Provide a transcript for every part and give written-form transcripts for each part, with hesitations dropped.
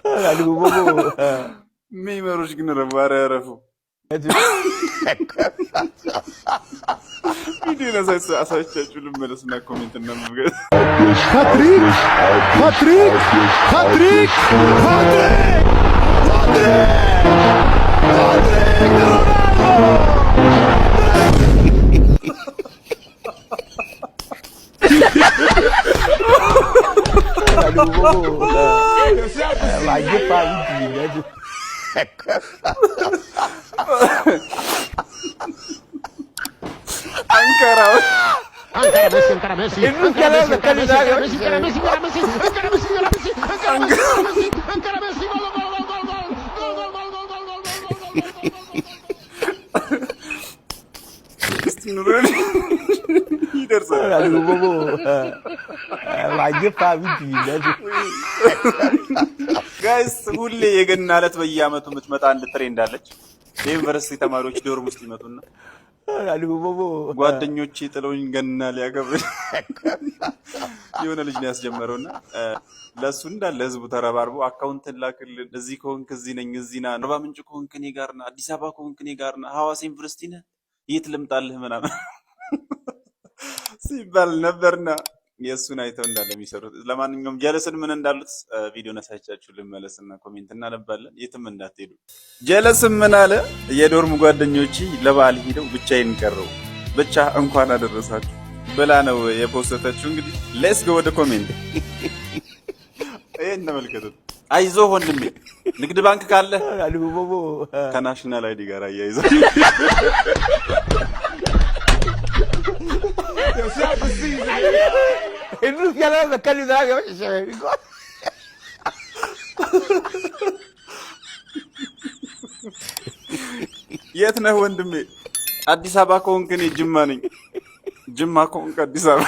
Aduh bobo. Mimarus gini revare refu. Video na saya cuma meres na comment na mga. Patrick, Patrick, Patrick, Patrick, Patrick, Aduh bobo. Lagi pagi aja. Ankara Messi. Aduh bobo. Lagi pagi aja. Guys, ሁሌ የገና ዕለት በየዓመቱ የምትመጣ አንድ ትሬንድ አለች። የዩኒቨርሲቲ ተማሪዎች ዶርም ውስጥ ይመጡና አዱህ ቦቦ ጓደኞቼ ጥለውኝ ገና ሊያከብር የሆነ ልጅ ነው ያስጀመረውና ለሱ እንዳለ ህዝቡ ተረባርቦ አካውንት ላክልን፣ እዚህ ከሆንክ እዚህ ነኝ፣ እዚህ ና፣ አርባ ምንጭ ከሆንክ እኔ ጋር ና፣ አዲስ አበባ ከሆንክ እኔ ጋር ና፣ ሐዋሳ ዩኒቨርሲቲ ነህ የት ልምጣልህ ምናምን ሲባል ነበርና የሱን አይተው እንዳለ የሚሰሩት። ለማንኛውም ጀለስን ምን እንዳሉት ቪዲዮ ነሳቻችሁ ልመለስና ኮሜንት እናነባለን። የትም እንዳትሄዱ። ጀለስም ምን አለ? የዶርም ጓደኞቼ ለበዓል ሄደው ብቻዬን ቀረው፣ ብቻ እንኳን አደረሳችሁ ብላ ነው የፖስተችው። እንግዲህ ሌትስ ጎ ወደ ኮሜንት። ይሄን ተመልከቱት። አይዞህ ወንድሜ ንግድ ባንክ ካለ ከናሽናል አይዲ ጋር አያይዘው የት ነህ ወንድሜ? አዲስ አበባ ከሆንክ እኔ ጅማ ነኝ፣ ጅማ ከሆንክ አዲስ አበባ።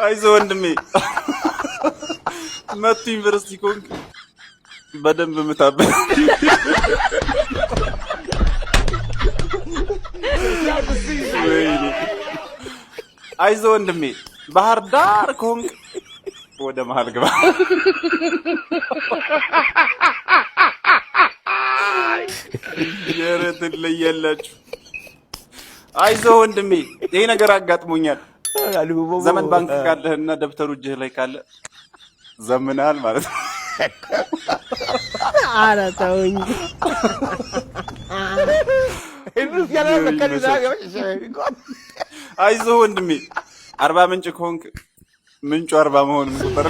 አይዞህ ወንድሜ መቱ ዩኒቨርሲቲ ከሆንክ በደንብ ምታበል። አይዞህ ወንድሜ ባህር ዳር ከሆንክ ወደ መሀል ግባ። የረት ለየላችሁ። አይዞህ ወንድሜ ይሄ ነገር አጋጥሞኛል። ዘመን ባንክ ካለህና ደብተሩ እጅህ ላይ ካለ ዘምናል ማለት ነው። ኧረ ተውኝ። አይዞህ ወንድሜ አርባ ምንጭ ከሆንክ ምንጩ አርባ መሆኑን ቁጥር።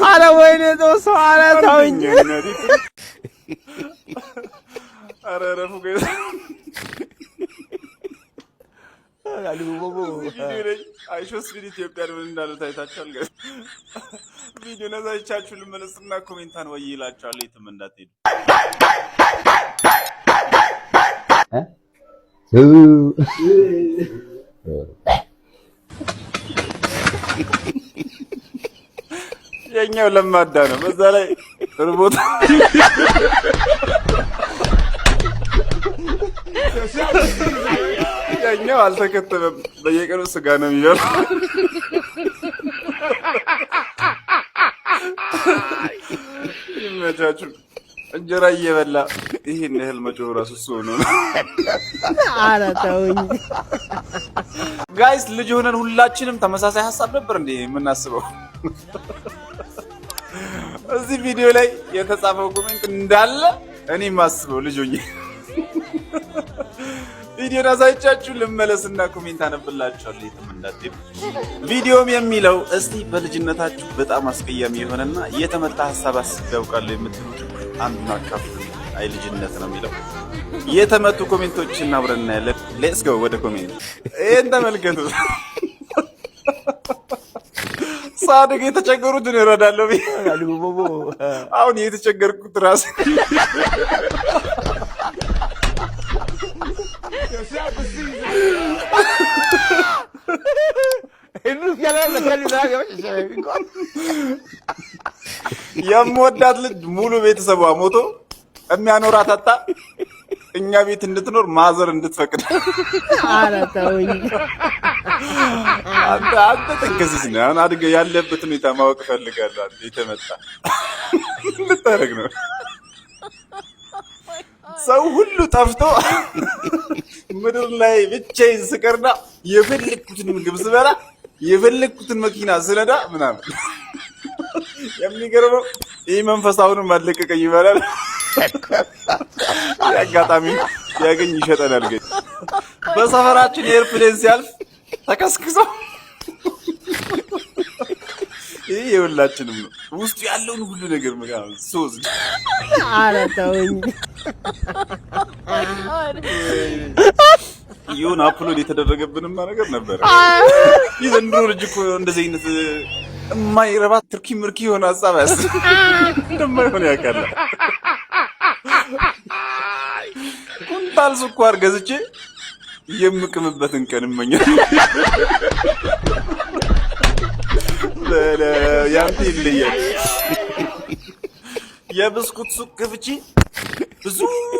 ኧረ ወይኔ ሰው ኧረ ተውኝ። ኧረ ረፉ አይሾስ ቪዲዮ ኢትዮጵያን ምን እንዳለ ታይታችኋል። ቪዲዮ ነዛቻችሁ ልመለስና ኮሜንታን ወይ ይላችኋል። የትም እንዳትሄዱ። የኛው ለማዳ ነው፣ በዛ ላይ ርቦት ያኛው አልተከተበም። በየቀኑ ስጋ ነው የሚበላው። ይመቻችሁ። እንጀራ እየበላ ይሄን ያህል መጮህ ራሱ እሱ ሆኖ ነው። ኧረ ተውኝ ጋይስ። ልጅ ሆነን ሁላችንም ተመሳሳይ ሀሳብ ነበር እንዴ የምናስበው? እዚህ ቪዲዮ ላይ የተጻፈው ኮሜንት እንዳለ እኔ ማስበው ልጅ ሆኜ ቪዲዮ ናሳይቻችሁ ልመለስና ኮሜንት አነብላችኋለሁ። የትም እንዳትሄዱ። ቪዲዮም የሚለው እስቲ በልጅነታችሁ በጣም አስቀያሚ የሆነና የተመታ ሐሳብ አስቤ ያውቃለሁ የምትሉት አንዱን አካፍሉ። አይ ልጅነት ነው የሚለው። የተመቱ ኮሜንቶችን አብረን እናያለን። ሌትስ ጎ ወደ ኮሜንት። ይሄን ተመልከቱ። ሳድግ የተቸገሩትን እረዳለሁ። አሁን የተቸገርኩት ራስ የምወዳት ልጅ ሙሉ ቤተሰቧ ሞቶ የሚያኖራት አጣ እኛ ቤት እንድትኖር ማዘር እንድትፈቅድ። ኧረ ተውኝ። አንተ ተከስስ ነው። አሁን አድገህ ያለበት ሁኔታ ማወቅ እፈልጋለሁ። አንተ የተመጣ ልታረግ ነው። ሰው ሁሉ ጠፍቶ ምድር ላይ ብቻዬን ስቀርና የፈለኩትን ምግብ ስበላ የፈለኩትን መኪና ስነዳ ምናምን። የሚገርመው ይህ መንፈሳውንም አለቀቀኝ ይበላል። አጋጣሚ ያገኝ ይሸጠናል። ግን በሰፈራችን ኤርፕሌን ሲያልፍ ተከስክሶ ይሄ የሁላችንም ነው። ውስጡ ያለውን ሁሉ ነገር ምናምን ሶዝ። ኧረ ተውኝ። ይሁን አፕሎድ የተደረገብንማ ነገር ነበረ። የዘንድሮ ልጅ እኮ እንደዚህ አይነት የማይረባ ትርኪ ምርኪ የሆነ ሀሳብ እንደማይሆን ያውቃል። ኩንታል ስኳር ገዝቼ የምቅምበትን ቀን እመኛለሁ። ያንተ ይለያል። የብስኩት ሱቅ ከፍቼ ብዙ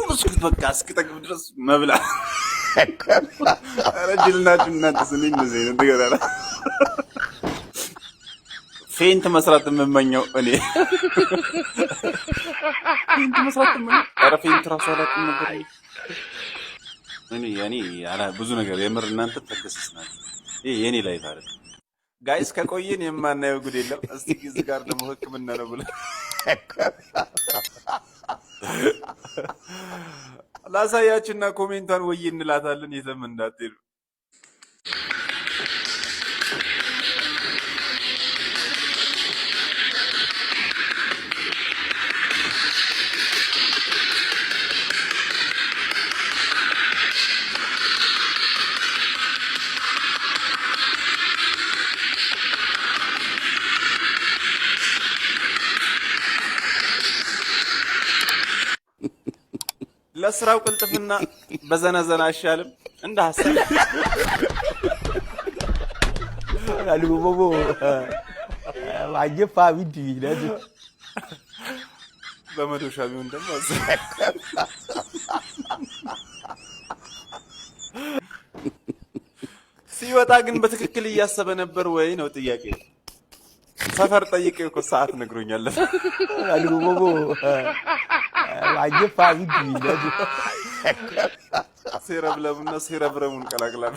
ብስኩት በቃ እስክጠግብ ድረስ መብላት። ኧረ ጅል ናችሁ እናንተ። ስንኝ እንደዚህ አይነት ነገር አለ። ፌንት መስራት የምመኘው እኔ ፌንት መስራት የምመኘው። ኧረ ፌንት ራሱ አላውቅም ነበር እኔ ብዙ ነገር የምር እናንተ ተከስስ ናችሁ። ይሄ የኔ ላይፍ አይደል ጋይስ። ከቆየን የማናየው ጉድ የለም። እስቲ ጊዜ ጋር ደግሞ ሕክምና ነው ብለን ላሳያችንና ኮሜንቷን ወይ እንላታለን። የትም እንዳትሄዱ። ለስራው ቅልጥፍና በዘነዘና አይሻልም? እንደ ሐሳብ አልቦቦ ዋጀፋ ቢዲ ይላል። በመዶሻ ቢሆን ደግሞ ሲወጣ ግን በትክክል እያሰበ ነበር ወይ ነው ጥያቄ። ሰፈር ጠይቄው እኮ ሰዓት ነግሮኛል። አልቦቦ ዋጀፋ ቢዲ ይላል። ሴረብለሙና ሴረብረሙን ቀላቅላል።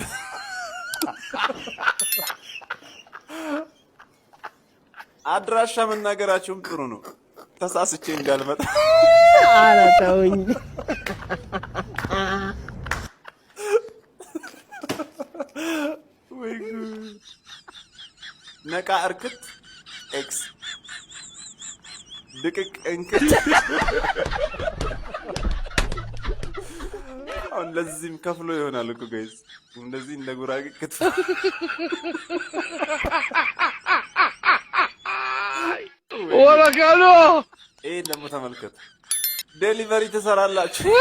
አድራሻ መናገራቸውም ጥሩ ነው። ተሳስቼ እንዳልመጣ። ኧረ ተውኝ። ወይ ጉድ! ነቃ እርክት ኤክስ ድቅቅ እንክት። አሁን ለዚህም ከፍሎ ይሆናል እኮ ጋይስ። እንደዚህ እንደ ጉራጌ ክትፎ ወራካሎ። ይሄ ደግሞ ተመልከቱ። ዴሊቨሪ ትሰራላችሁ።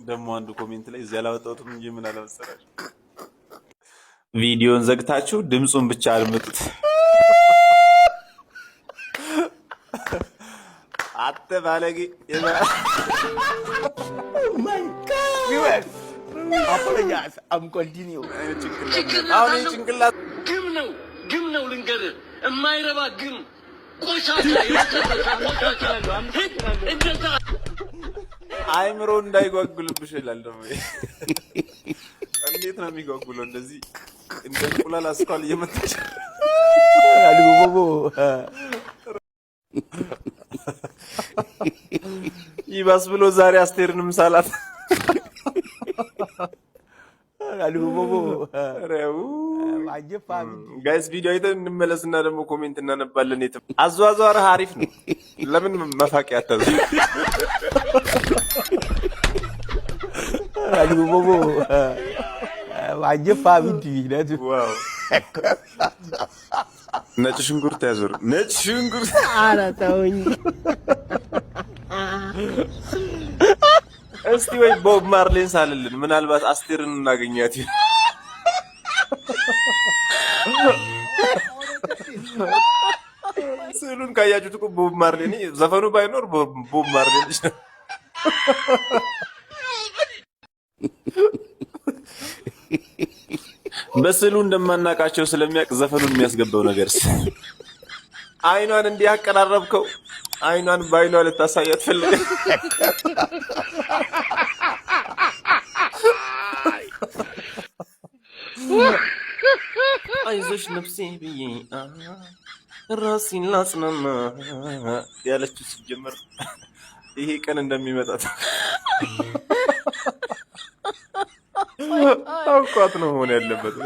ደግሞ አንዱ ኮሜንት ላይ እዚያ አላወጣሁትም እንጂ ምን አለ መሰላችሁ፣ ቪዲዮን ዘግታችሁ ድምፁን ብቻ አድምጡት። አተ ባለጌ አሁን ጭንቅላት ግም ነው ልንገርህ፣ የማይረባ ግም ቆሻሻ አይምሮ እንዳይጓጉልብሽ ይላል። ደግሞ እንዴት ነው የሚጓጉለው? እንደዚህ እንደ እንቁላል አስኳል እየመጣች አልቦቦ ይባስ ብሎ ዛሬ አስቴርንም ሳላት አልቦቦ ጋይስ ቪዲዮ አይተን እንመለስና ደግሞ ኮሜንት እናነባለን። የትም አዟዟርህ አሪፍ ነው። ለምን መፋቂያ አታዝ? አልቦቦ ዋጀፋ ቢዲ ይላል። ዋው! ነጭ ሽንኩርት ያዞር። ነጭ ሽንኩርት። ኧረ ተውኝ። እስቲ ወይ ቦብ ማርሌን ሳልልን ምናልባት አስቴርን እናገኛት ይሆን? ስዕሉን ካያችሁት እኮ ቦብ ማርሌ ዘፈኑ ባይኖር ቦብ ማርሌ ልጅ ነው። በስዕሉ እንደማናቃቸው ስለሚያውቅ ዘፈኑን የሚያስገባው ነገርስ አይኗን እንዲያቀራረብከው አይኗን በአይኗ ልታሳያት ፈልገ አይዞሽ ነፍሴ ብዬ ራሴን ላጽናና ያለችው ሲጀመር ይሄ ቀን እንደሚመጣ ታውቋት ነው መሆን ያለበት።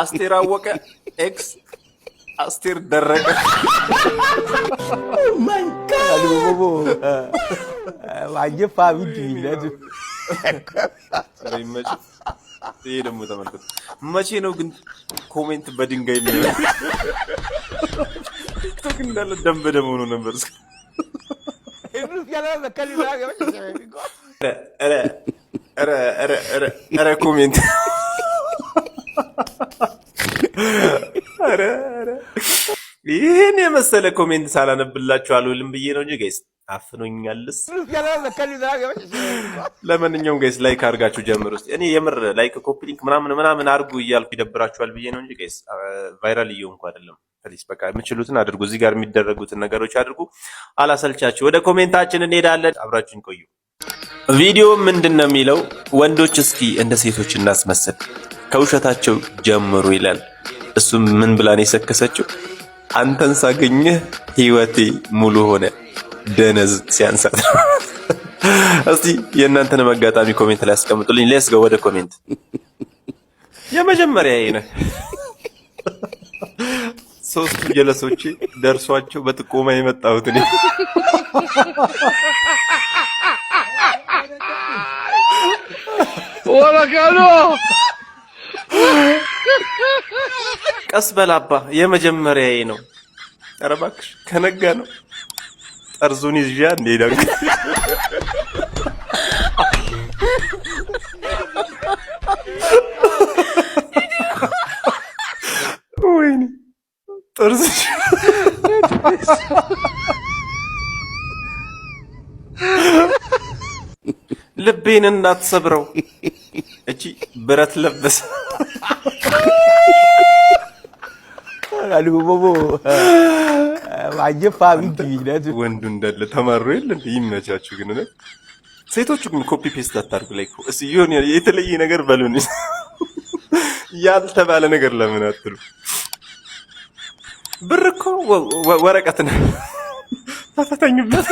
አስቴር አወቀ ኤክስ አስቴር ደረቀ። ይሄ ደግሞ ተመልከቱ። መቼ ነው ግን ኮሜንት በድንጋይ የሚሆነው? ቲክቶክ እንዳለ ደም በደም ሆኖ ነበር። ኧረ ኮሜንት ይህን የመሰለ ኮሜንት ሳላነብላችሁ አልውልም ብዬ ነው እንጂ ጋይስ አፍኖኛልስ። ለማንኛውም ጋይስ ላይክ አድርጋችሁ ጀምሩ። እስቲ እኔ የምር ላይክ ኮፒ ሊንክ ምናምን አድርጉ እያልኩ ይደብራችኋል ብዬ ነው እንጂ ጋይስ ቫይራል እየሆንኩ አይደለም። ፕሊዝ በቃ የምችሉትን አድርጉ። እዚህ ጋር የሚደረጉትን ነገሮች አድርጉ። አላሰልቻችሁ። ወደ ኮሜንታችን እንሄዳለን። አብራችሁን ቆዩ። ቪዲዮ ምንድን ነው የሚለው? ወንዶች እስኪ እንደ ሴቶች እናስመስል ከውሸታቸው ጀምሩ ይላል። እሱም ምን ብላን የሰከሰችው? አንተን ሳገኘህ ህይወቴ ሙሉ ሆነ ደነዝ ሲያንሳት። እስቲ የእናንተን አጋጣሚ ኮሜንት ላይ አስቀምጡልኝ። ሌትስ ጎ ወደ ኮሜንት። የመጀመሪያ ይሄ ነው። ሶስቱ ጀለሶቼ ደርሷቸው በጥቆማ የመጣሁት እኔ። ወለካሎ ቀስ በላባ የመጀመሪያዬ ነው። ኧረ እባክሽ ከነጋ ነው ጠርዙን ይዤ እንዴዳው። ወይኔ ጠርዝ ልቤን እንዳትሰብረው እቺ ብረት ለበሰ ወንዱ እንዳለ ተማሩ የለ እንዴ? ይመቻችሁ። ግን ሴቶቹ ግን ኮፒ ፔስት አታርጉ። ላይ እሱ ይሁን የተለየ ነገር በሉን። ያልተባለ ነገር ለምን አትሉ? ብር እኮ ወረቀት ነው። ተፈተኙበት።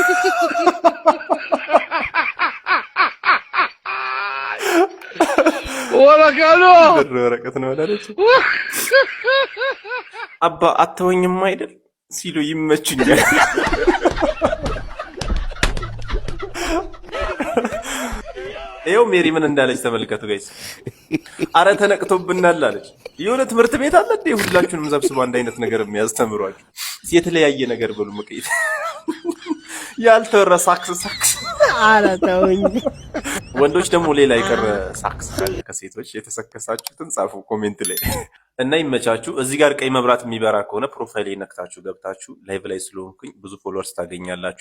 ወለካሎ ብር ወረቀት ነው አላለች? አባ አተወኝም አይደል ሲሉ ይመችኛል። ይኸው ሜሪ ምን እንዳለች ተመልከቱ ጋይስ። አረ ተነቅቶብናል አለች። የሆነ ትምህርት ቤት አለ እንዴ ሁላችሁንም ሰብስቦ አንድ አይነት ነገር የሚያስተምሯችሁ? የተለያየ ነገር በሉ መቀየት ያልተወራ ሳክስ አረ ተውኝ። ወንዶች ደግሞ ሌላ የቀረ ሳክስ ካለ ከሴቶች የተሰከሳችሁትን ጻፉ ኮሜንት ላይ እና ይመቻችሁ። እዚህ ጋር ቀይ መብራት የሚበራ ከሆነ ፕሮፋይል ነክታችሁ ገብታችሁ ላይቭ ላይ ስለሆንኩኝ ብዙ ፎሎወርስ ታገኛላችሁ።